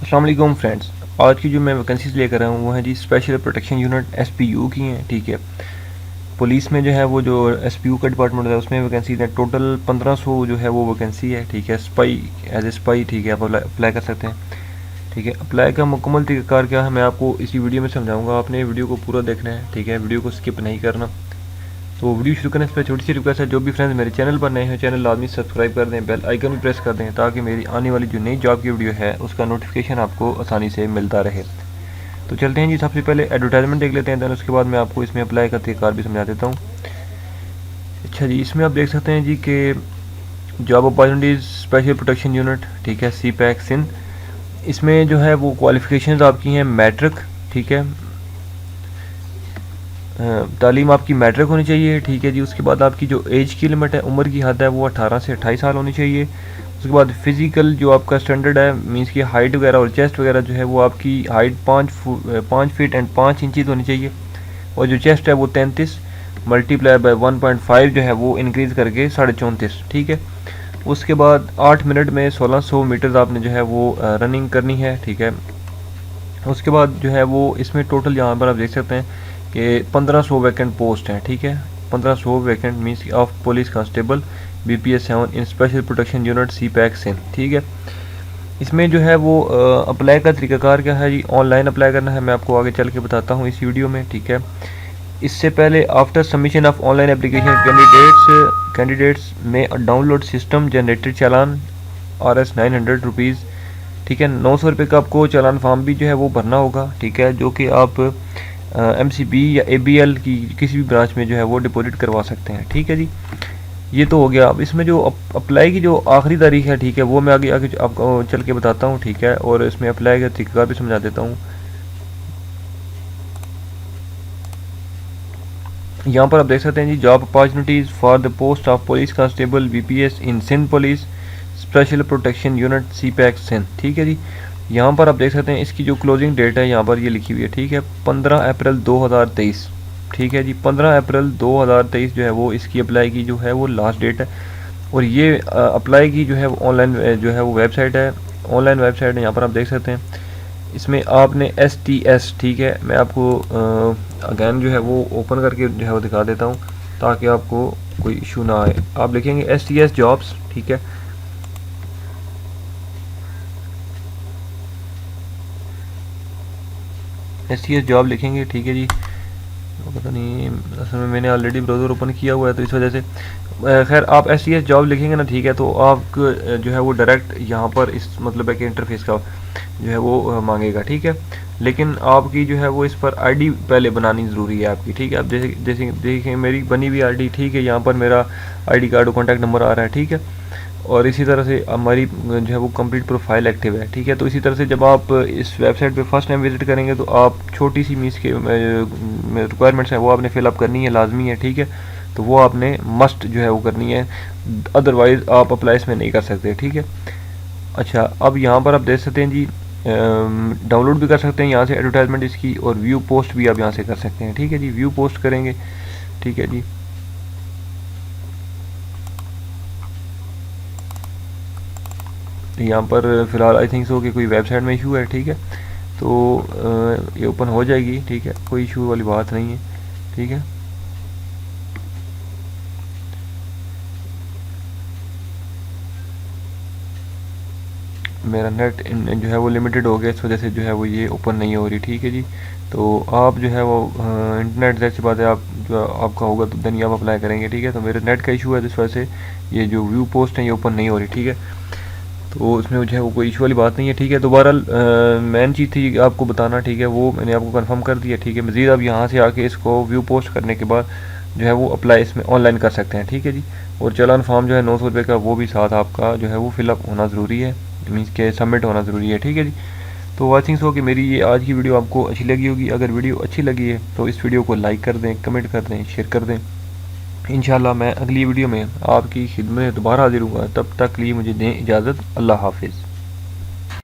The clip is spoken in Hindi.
अस्सलाम वालेकुम फ्रेंड्स। आज की जो मैं वैकेंसीज लेकर आया हूँ वो है जी स्पेशल प्रोटेक्शन यूनिट एसपीयू की हैं। ठीक है, पुलिस में जो है वो जो एसपीयू का डिपार्टमेंट है उसमें वैकेंसीज हैं। टोटल 1500 जो है वो वैकेंसी है। ठीक है, स्पाई एज ए स्पाई। ठीक है, आप अप्लाई कर सकते हैं। ठीक है, अप्लाई का मुकम्मल तरीक़ाकार क्या है मैं आपको इसी वीडियो में समझाऊंगा। आपने वीडियो को पूरा देखना है। ठीक है, वीडियो को स्किप नहीं करना। तो वीडियो शुरू करने से पहले छोटी सी रिक्वेस्ट है, जो भी फ्रेंड्स मेरे चैनल पर नए हैं चैनल लाजमी सब्सक्राइब कर दें, बेल आइकन भी प्रेस कर दें ताकि मेरी आने वाली जो नई जॉब की वीडियो है उसका नोटिफिकेशन आपको आसानी से मिलता रहे। तो चलते हैं जी, सबसे पहले एडवर्टाइजमेंट देख लेते हैं, दैन उसके बाद मैं आपको इसमें अप्लाई का तरीक़ाकार भी समझा देता हूँ। अच्छा जी, इसमें आप देख सकते हैं जी कि job opportunities special protection unit. ठीक है, सी पैक सिंध। इसमें जो है वो क्वालिफ़िकेशंस आपकी हैं मैट्रिक। ठीक है, तालीम आपकी मैट्रिक होनी चाहिए। ठीक है जी, उसके बाद आपकी जो एज की लिमिट है, उम्र की हद है, वो 18 से 28 साल होनी चाहिए। उसके बाद फिज़िकल जो आपका स्टैंडर्ड है, मींस की हाइट वगैरह और चेस्ट वगैरह जो है वो आपकी हाइट 5 फीट एंड 5 इंचज़ होनी चाहिए। और जो चेस्ट है वो 33 मल्टीप्लाई बाय 1.5 जो है वो इंक्रीज़ करके 34.5। ठीक है, उसके बाद 8 मिनट में 1600 मीटर्स आपने जो है वो रनिंग करनी है। ठीक है, उसके बाद जो है वो इसमें टोटल यहाँ पर आप देख सकते हैं कि 1500 वैकेंट पोस्ट हैं। ठीक है, 1500 vacant means of police constable BPS 7 in special protection unit CPEC Sindh. ठीक है, इसमें जो है वो अप्लाई का तरीक़ाकार क्या है जी, ऑनलाइन अप्लाई करना है। मैं आपको आगे चल के बताता हूँ इस वीडियो में। ठीक है, इससे पहले after submission of online application candidates में डाउनलोड सिस्टम जनरेटेड चालान RS 900 रुपीज़। ठीक है, 900 रुपये का आपको चालान फॉर्म भी जो है वो भरना होगा। ठीक है, जो कि आप MCB या ABL की किसी भी ब्रांच में जो है वो डिपॉजिट करवा सकते हैं। ठीक है जी, ये तो हो गया। अब इसमें जो अप्लाई की जो आखिरी तारीख है, ठीक है, वो मैं आगे आगे आपको चल के बताता हूँ। ठीक है, और इसमें अप्लाई का तरीका भी समझा देता हूँ। यहाँ पर आप देख सकते हैं जी, job opportunities for the post of police constable BPS in Sindh police special protection unit CPEC Sindh. ठीक है जी, यहाँ पर आप देख सकते हैं इसकी जो क्लोजिंग डेट है यहाँ पर ये लिखी हुई है। ठीक है, 15 अप्रैल 2023। ठीक है जी, 15 अप्रैल 2023 जो है वो इसकी अप्लाई की जो है वो लास्ट डेट है। और ये अप्लाई की जो है वो ऑनलाइन जो है वो वेबसाइट है, ऑनलाइन वेबसाइट है। यहाँ पर आप देख सकते हैं इसमें आपने STS। ठीक है, मैं आपको अगैन जो है वो ओपन करके जो है वो दिखा देता हूँ ताकि आपको कोई इशू ना आए। आप लिखेंगे STS जॉब्स। ठीक है, STS जॉब लिखेंगे। ठीक है जी, पता नहीं असल में मैंने ऑलरेडी ब्राउज़र ओपन किया हुआ है तो इस वजह से खैर आप STS जॉब लिखेंगे ना। ठीक है, तो आप जो है वो डायरेक्ट यहाँ पर इस मतलब है कि इंटरफेस का जो है वो मांगेगा। ठीक है, लेकिन आपकी जो है वो इस पर ID पहले बनानी ज़रूरी है आपकी। ठीक है, अब जैसे जैसे देखिए मेरी बनी हुई ID। ठीक है, यहाँ पर मेरा ID कार्ड और कॉन्टैक्ट नंबर आ रहा है। ठीक है, और इसी तरह से हमारी जो है वो कंप्लीट प्रोफाइल एक्टिव है। ठीक है, तो इसी तरह से जब आप इस वेबसाइट पे फर्स्ट टाइम विजिट करेंगे तो आप छोटी सी मीन्स के रिक्वायरमेंट्स हैं वो आपने फिलअप करनी है, लाजमी है। ठीक है, तो वो आपने मस्ट जो है वो करनी है, अदरवाइज़ आप अप्लाई इसमें नहीं कर सकते। ठीक है, अच्छा, अब यहाँ पर आप देख सकते हैं जी, डाउनलोड भी कर सकते हैं यहाँ से एडवर्टाइजमेंट इसकी, और व्यू पोस्ट भी आप यहाँ से कर सकते हैं। ठीक है जी, व्यू पोस्ट करेंगे। ठीक है जी, यहाँ पर फ़िलहाल आई थिंक सो कि कोई वेबसाइट में इशू है। ठीक है, तो ये ओपन हो जाएगी। ठीक है, कोई इशू वाली बात नहीं है। ठीक है, मेरा नेट जो है वो लिमिटेड हो गया, इस वजह से जो है वो ये ओपन नहीं हो रही। ठीक है जी, तो आप जो है वो इंटरनेट जैसी बात है, आप जो आपका होगा तो देन आप अप्लाई करेंगे। ठीक है, तो मेरे नेट का इशू है, इस वजह से ये जो व्यू पोस्ट है ये ओपन नहीं हो रही। ठीक है, तो उसमें जो है वो कोई इशू वाली बात नहीं है। ठीक है, तो बहरहाल मेन चीज़ थी आपको बताना। ठीक है, वो मैंने आपको कंफर्म कर दिया। ठीक है, मज़ीद आप यहाँ से आके इसको व्यू पोस्ट करने के बाद जो है वो अप्लाई इसमें ऑनलाइन कर सकते हैं। ठीक है जी, और चालान फॉर्म जो है 900 रुपये का वो भी साथ आपका जो है वो फिलअप होना ज़रूरी है, मीन्स के सबमिट होना ज़रूरी है। ठीक है जी, तो आई थिंक सो कि मेरी ये आज की वीडियो आपको अच्छी लगी होगी। अगर वीडियो अच्छी लगी है तो इस वीडियो को लाइक कर दें, कमेंट कर दें, शेयर कर दें। इंशाल्लाह मैं अगली वीडियो में आपकी खिदमत में दोबारा हाजिर हूँगा। तब तक लिए मुझे दें इजाज़त। अल्लाह हाफिज़।